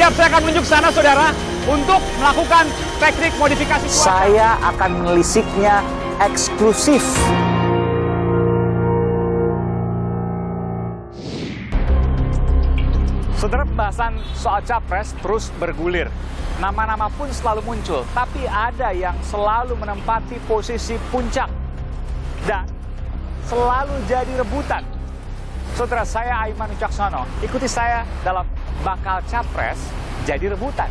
Siap, saya akan menunjuk sana, saudara, untuk melakukan teknik modifikasi cuaca. Saya akan menelisiknya eksklusif. Saudara, pembahasan soal capres terus bergulir. Nama-nama pun selalu muncul, tapi ada yang selalu menempati posisi puncak dan selalu jadi rebutan. Saudara, saya Aiman Wicaksono, ikuti saya dalam Bakal Capres Jadi Rebutan.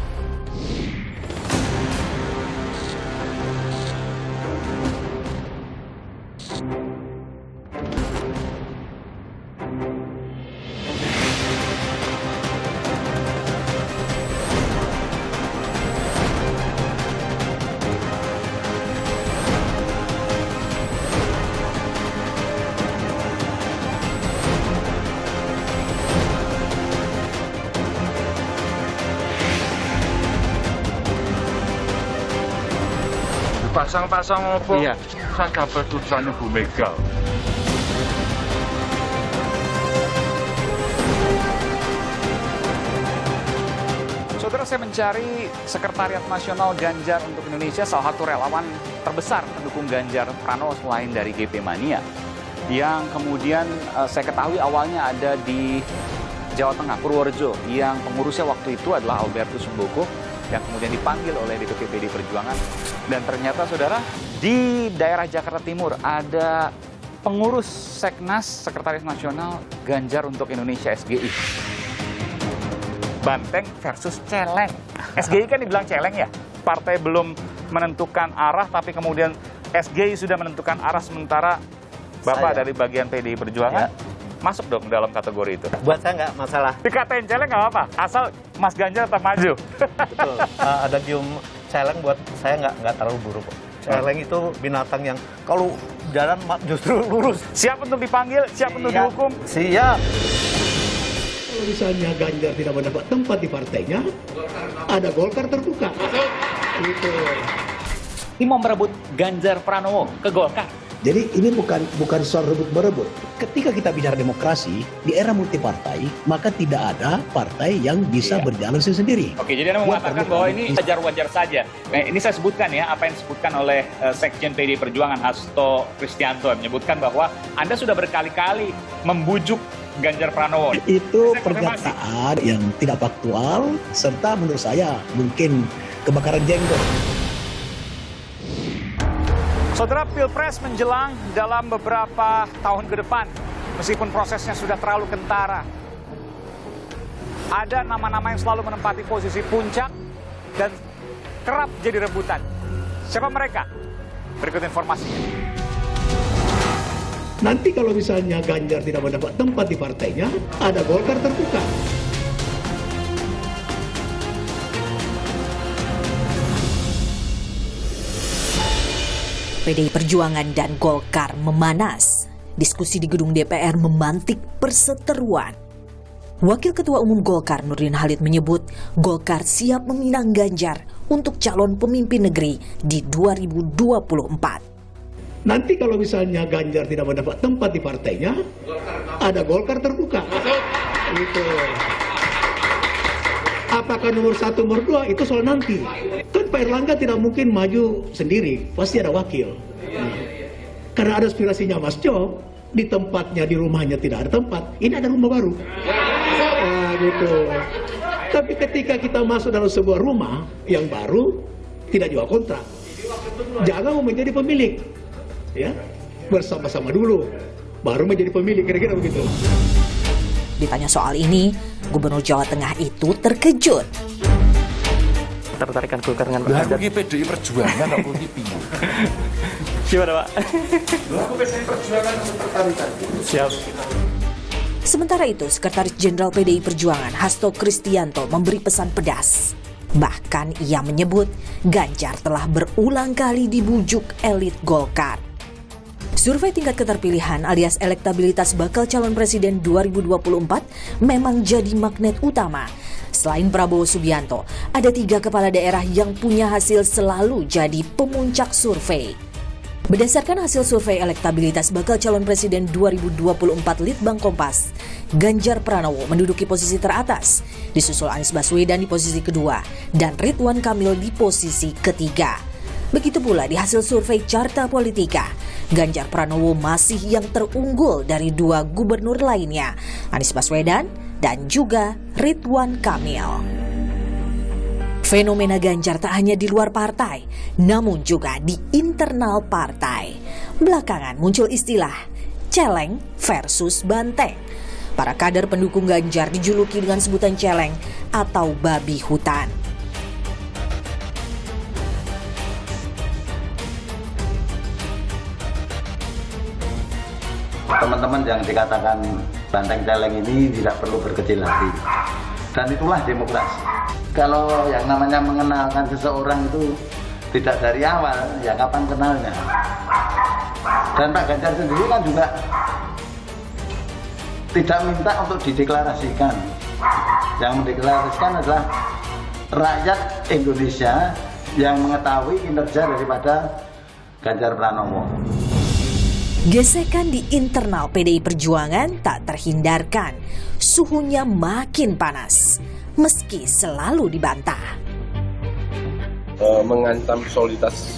Pasang-pasang apa? Iya. Sak kabeh tulisannya Bu Mega. Saudara, saya mencari Sekretariat Nasional Ganjar untuk Indonesia, salah satu relawan terbesar pendukung Ganjar Pranowo selain dari GP Mania, yang kemudian saya ketahui awalnya ada di Jawa Tengah, Purworejo, yang pengurusnya waktu itu adalah Albertus Sumboko, yang kemudian dipanggil oleh DPP PDI Perjuangan. Dan ternyata, saudara, di daerah Jakarta Timur ada pengurus Seknas Sekretaris Nasional Ganjar untuk Indonesia SGI. Banteng versus celeng. SGI kan dibilang celeng ya. Partai belum menentukan arah, tapi kemudian SGI sudah menentukan arah, sementara Bapak dari bagian PDI Perjuangan masuk dong dalam kategori itu. Buat saya nggak masalah. Dikatain celeng nggak apa-apa, asal Mas Ganjar tetap maju. Betul. Ada gium celeng buat saya nggak terlalu buruk. Celeng itu binatang yang kalau jalan justru lurus. Siap untuk dipanggil, siap untuk dihukum. Siap. Kalau misalnya Ganjar tidak mendapat tempat di partainya, ada Golkar terbuka. Gitu. Ini mau merebut Ganjar Pranowo ke Golkar. Jadi ini bukan soal rebut-merebut. Ketika kita bicara demokrasi, di era multipartai, maka tidak ada partai yang bisa berjalan sendiri. Oke, jadi Anda mengatakan bahwa ini wajar-wajar saja. Nah, ini saya sebutkan ya, apa yang disebutkan oleh Sekjen PDI Perjuangan Hasto Kristianto, yang menyebutkan bahwa Anda sudah berkali-kali membujuk Ganjar Pranowo. Itu pernyataan yang tidak faktual, serta menurut saya mungkin kebakaran jenggot. Saudara, Pilpres menjelang dalam beberapa tahun ke depan, meskipun prosesnya sudah terlalu kentara. Ada nama-nama yang selalu menempati posisi puncak dan kerap jadi rebutan. Siapa mereka? Berikut informasinya. Nanti kalau misalnya Ganjar tidak mendapat tempat di partainya, ada Golkar terbuka. PDI Perjuangan dan Golkar memanas. Diskusi di gedung DPR memantik perseteruan. Wakil Ketua Umum Golkar Nurdin Halid menyebut Golkar siap meminang Ganjar untuk calon pemimpin negeri di 2024. Nanti kalau misalnya Ganjar tidak mendapat tempat di partainya, ada Golkar terbuka. Gitu. Apakah nomor 1, nomor 2 itu soal nanti. Kan Pak Erlangga tidak mungkin maju sendiri, pasti ada wakil. Karena ada aspirasinya Mas Jo, di tempatnya, di rumahnya tidak ada tempat, ini ada rumah baru. Gitu. Tapi ketika kita masuk dalam sebuah rumah yang baru, tidak jual kontrak. Jangan mau menjadi pemilik. Ya, bersama-sama dulu, baru menjadi pemilik, kira-kira begitu. Ditanya soal ini, Gubernur Jawa Tengah itu terkejut. Tertarikan Golkar dengan Lah aku ki PDI Perjuangan aku ki piye? Gimana, Pak? Aku PDI Perjuangan tertarikan. Siap. Sementara itu, Sekretaris Jenderal PDI Perjuangan Hasto Kristianto memberi pesan pedas. Bahkan ia menyebut Ganjar telah berulang kali dibujuk elit Golkar. Survei tingkat keterpilihan alias elektabilitas bakal calon presiden 2024 memang jadi magnet utama. Selain Prabowo Subianto, ada 3 kepala daerah yang punya hasil selalu jadi pemuncak survei. Berdasarkan hasil survei elektabilitas bakal calon presiden 2024 Litbang Kompas, Ganjar Pranowo menduduki posisi teratas, disusul Anies Baswedan di posisi kedua, dan Ridwan Kamil di posisi ketiga. Begitu pula di hasil survei Carta Politika, Ganjar Pranowo masih yang terunggul dari dua gubernur lainnya, Anies Baswedan dan juga Ridwan Kamil. Fenomena Ganjar tak hanya di luar partai, namun juga di internal partai. Belakangan muncul istilah celeng versus banteng. Para kader pendukung Ganjar dijuluki dengan sebutan celeng atau babi hutan. Teman-teman yang dikatakan banteng celeng ini tidak perlu berkecil hati. Dan itulah demokrasi. Kalau yang namanya mengenalkan seseorang itu tidak dari awal, ya kapan kenalnya? Dan Pak Ganjar sendiri kan juga tidak minta untuk dideklarasikan. Yang mendeklarasikan adalah rakyat Indonesia yang mengetahui kinerja daripada Ganjar Pranowo. Gesekan di internal PDI Perjuangan tak terhindarkan. Suhunya makin panas, meski selalu dibantah. Mengancam soliditas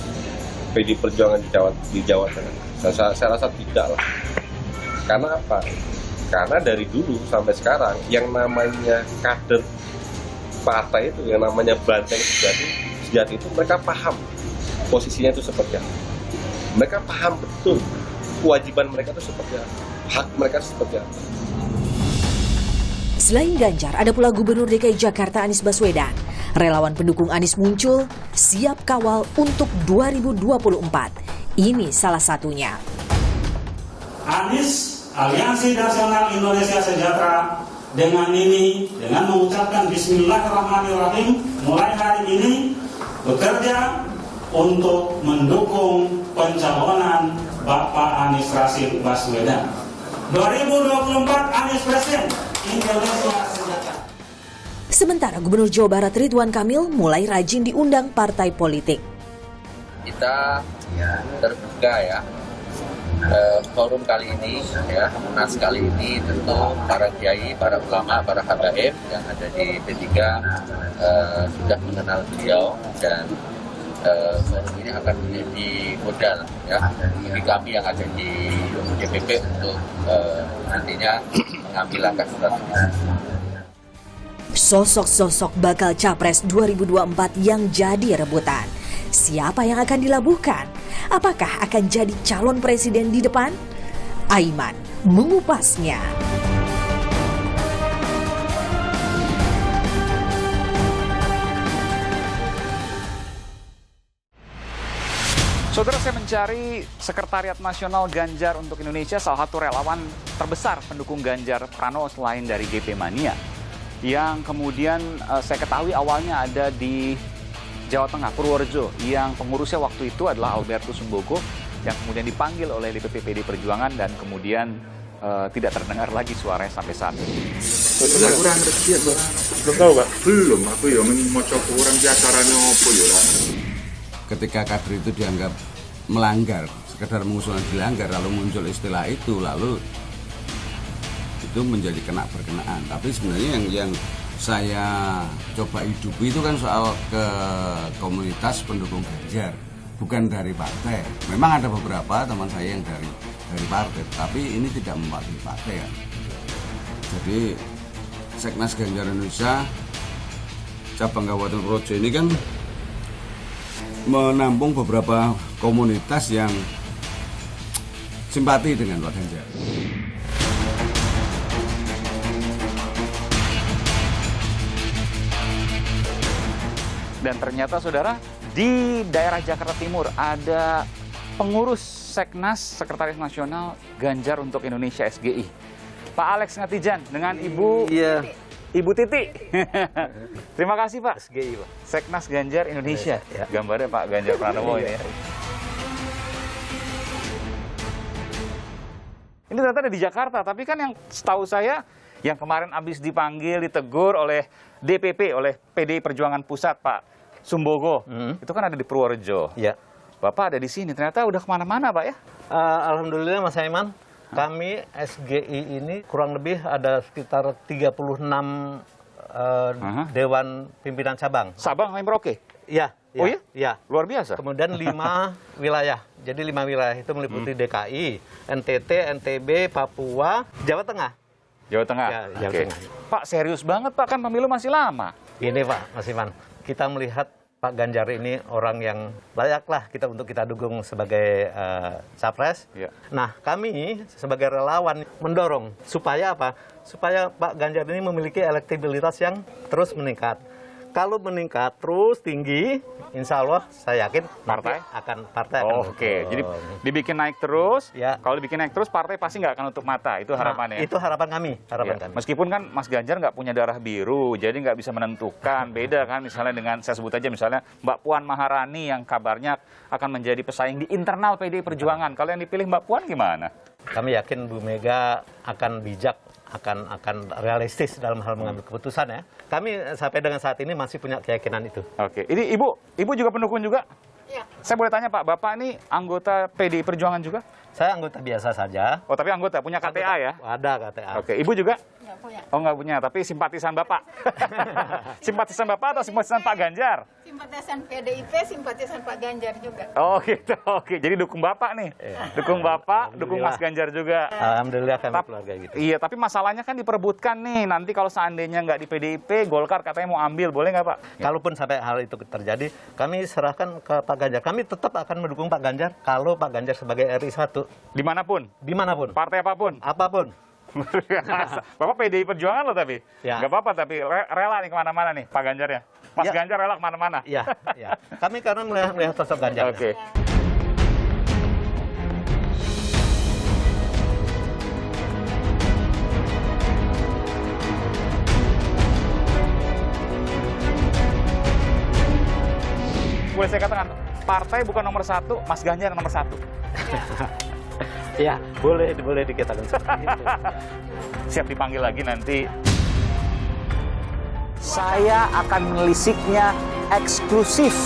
PDI Perjuangan di Jawa Tengah. Saya rasa tidak lah. Karena apa? Karena dari dulu sampai sekarang yang namanya kader partai itu, yang namanya banteng sejati itu mereka paham posisinya itu seperti apa. Mereka paham betul kewajiban mereka itu seperti apa, hak mereka seperti apa. Selain Ganjar, ada pula Gubernur DKI Jakarta Anies Baswedan. Relawan pendukung Anies muncul, siap kawal untuk 2024. Ini salah satunya. Anies, Aliansi Nasional Indonesia Sejahtera, dengan mengucapkan Bismillahirrahmanirrahim, mulai hari ini bekerja untuk mendukung pencalonan Bapak Anies Rashid Baswedan. 2024 Anies Presiden, Indonesia Sejahtera. Sementara Gubernur Jawa Barat Ridwan Kamil mulai rajin diundang partai politik. Kita terbuka ya, forum kali ini ya, Munas kali ini tentu para kiai, para ulama, para habaib yang ada di P3 sudah mengenal beliau, dan forum ini akan menjadi modal ya bagi kami yang ada di DPP untuk nantinya mengambil langkah strategis. Sosok-sosok bakal Capres 2024 yang jadi rebutan. Siapa yang akan dilabuhkan? Apakah akan jadi calon presiden di depan? Aiman mengupasnya. Saudara, saya mencari Sekretariat Nasional Ganjar untuk Indonesia, salah satu relawan terbesar pendukung Ganjar Pranowo selain dari GP Mania, yang kemudian saya ketahui awalnya ada di Jawa Tengah, Purworejo, yang pengurusnya waktu itu adalah Albertus Sumbogo, yang kemudian dipanggil oleh DPP PD Perjuangan dan kemudian tidak terdengar lagi suaranya sampai saat ini. Kurang regiat, Pak. Belum tahu, Pak? Belum, aku ya mau coba kurang di acaranya apa ya. Ketika kader itu dianggap melanggar, sekedar mengusulkan dilanggar, lalu muncul istilah itu, lalu itu menjadi berkenaan. Tapi sebenarnya yang saya coba hidupi itu kan soal ke komunitas pendukung Ganjar, bukan dari partai. Memang ada beberapa teman saya yang dari partai, tapi ini tidak mewakili partai ya. Jadi Seknas Ganjar Indonesia cabang Kabupaten Purworejo ini kan menampung beberapa komunitas yang simpati dengan Pak Ganjar. Dan ternyata, saudara, di daerah Jakarta Timur ada pengurus Seknas Sekretaris Nasional Ganjar untuk Indonesia SGI, Pak Alex Ngatijan dengan Ibu Titi. Terima kasih, Pak. SGI, Pak. Seknas Ganjar Indonesia. Ya. Gambarnya Pak Ganjar Pranowo ini ya. Ini ternyata ada di Jakarta, tapi kan yang setahu saya yang kemarin habis dipanggil, ditegur oleh DPP, oleh PDI Perjuangan Pusat, Pak Sumbogo, itu kan ada di Purworejo. Ya. Bapak ada di sini. Ternyata udah kemana-mana, Pak ya? Alhamdulillah Mas Aiman, kami SGI ini kurang lebih ada sekitar 36 Dewan Pimpinan Cabang. Sabang main Merauke? Iya. Oh iya? Iya. Luar biasa. Kemudian 5 wilayah. Jadi 5 wilayah itu meliputi DKI, NTT, NTB, Papua, Jawa Tengah. Jawa Tengah? Ya, Jawa Oke. Tengah. Pak, serius banget Pak, kan pemilu masih lama. Ini Pak, Mas Iman, kita melihat Pak Ganjar ini orang yang layaklah untuk kita dukung sebagai capres. Ya. Nah, kami sebagai relawan mendorong supaya apa? Supaya Pak Ganjar ini memiliki elektabilitas yang terus meningkat. Kalau meningkat terus tinggi, insya Allah saya yakin Partai akan Oke, jadi dibikin naik terus. Ya. Kalau dibikin naik terus, partai pasti nggak akan nutup mata. Itu harapannya. Itu harapan kami. Ya. Meskipun kan Mas Ganjar nggak punya darah biru, jadi nggak bisa menentukan. Beda kan misalnya dengan, saya sebut aja misalnya Mbak Puan Maharani yang kabarnya akan menjadi pesaing di internal PDI Perjuangan. Kalau yang dipilih Mbak Puan gimana? Kami yakin Bu Mega akan bijak, akan realistis dalam hal mengambil keputusan ya. Kami sampai dengan saat ini masih punya keyakinan itu. Oke, ini Ibu juga pendukung juga? Iya. Saya boleh tanya Pak, Bapak ini anggota PDI Perjuangan juga? Saya anggota biasa saja. Oh, tapi anggota, punya KTA ya? Ada KTA. Oke, Ibu juga? Nggak punya. Oh, nggak punya, tapi simpatisan Bapak. Simpatisan Bapak atau simpatisan Pak Ganjar? Simpatisan PDIP, simpatisan Pak Ganjar juga. Oh gitu, oke. Jadi dukung Bapak nih. Dukung Bapak, dukung Mas Ganjar juga. Alhamdulillah kami keluarga gitu. Iya, tapi masalahnya kan diperebutkan nih. Nanti kalau seandainya nggak di PDIP, Golkar katanya mau ambil, boleh nggak Pak? Kalaupun sampai hal itu terjadi, kami serahkan ke Pak Ganjar. Kami tetap akan mendukung Pak Ganjar kalau Pak Ganjar sebagai RI 1. Dimanapun? Dimanapun. Partai apapun? Apapun. Bapak PDI Perjuangan loh tapi? Ya. Nggak apa-apa, tapi rela nih kemana-mana nih Pak Ganjar ya? Mas Ganjar rela kemana-mana? Iya, iya. Kami karena melihat sosok Ganjar. Oke. Boleh saya katakan, partai bukan nomor 1, Mas Ganjar nomor 1. Ya, boleh dikatakan seperti itu. Siap dipanggil lagi nanti. Saya akan menelisiknya eksklusif